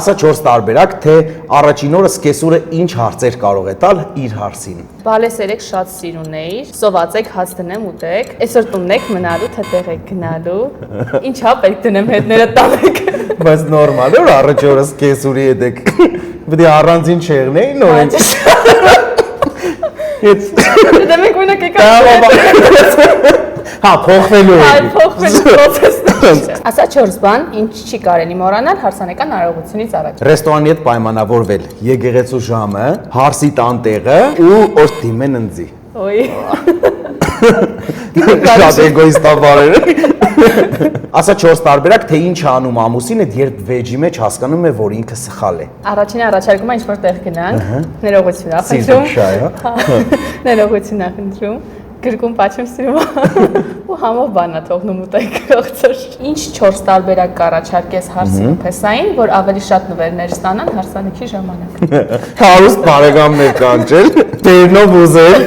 Ասա 4 տարբերակ, թե առաջին օրը սկեսուրը ինչ հարցեր կարող է տալ իր հարցին։ Բալես երեք շատ սիրուն էիր, սոված եք, հաց դնեմ ուտեք, այսօր տունն եք մնալու, թե տեղ եք գնալու, ինչա պետք դնեմ հետները տանեք։ Բայց նորմալ է, որ առաջին օրը սկեսուրի հետ եք, պետք է առանձին չեղնեի, նորեն։ Դե մենք ունենք եկա։ Հա, փոխվելու է։ Այ փոխվելու process-ն է։ Ասա 4 բան, ինչ չի կարելի մոռանալ հարսանեկան արարողությունից առաջ։ Ռեստորանի հետ պայմանավորվել, եկեղեցու ժամը, հարսի տանտեղը ու օր դիմեն ընձի։ Ոյ։ Շատ էգոիստաբար է։ Ասա 4 տարբերակ, թե ինչ անում ամուսինը, երբ վեճի մեջ հասկանում է, որ ինքը սխալ է։ Առաջին առաջարկումը ինչ-որ տեղ գնանք, ներողություն ա խնդրում։ Ներողություն ա խնդրում։ Գրկում պաչում սիրում ու համով բանա թողնում ուտեք խղճր։ Ինչ 4 տարբերակ կառաջարկես հարսի փեսային, որ ավելի շատ նվերներ ստանան հարսանիքի ժամանակ։ Հարուստ բարեկամներ կանչել, տերնով ուզել,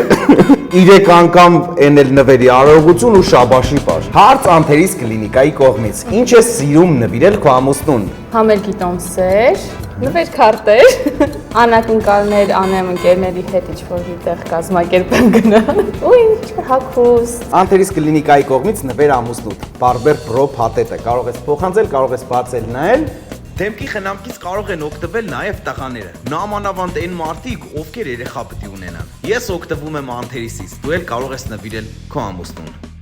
3 անգամ էնել նվերի արարողություն ու շաբաշի պար։ Հարց Անթերիս կլինիկայի կողմից։ Ինչ է սիրում նվիրել քո ամուսնուն։ Համերգի տոմսեր, նվեր քարտեր, անակնկալներ անեմ ընկերների հետ ինչ-որ տեղ կազմակերպեմ գնալ։ Ու ինչ-որ հագուստ։ Անթերիս կլինիկայի կողմից նվեր ամուսնուդ։ Բարբեր Pro փաթեթը կարող ես փոխանցել, կարող ես բացել նայել։ Դեմքի խնամքից կարող են օգտվել նաև տղաները։ Նամանավանդ այն մարդիկ, ովքեր երեխա պետք ունենան։ Ես օգտվում եմ Անթերիսից, դու էլ կարող ես նվիրել քո ամուսնուն։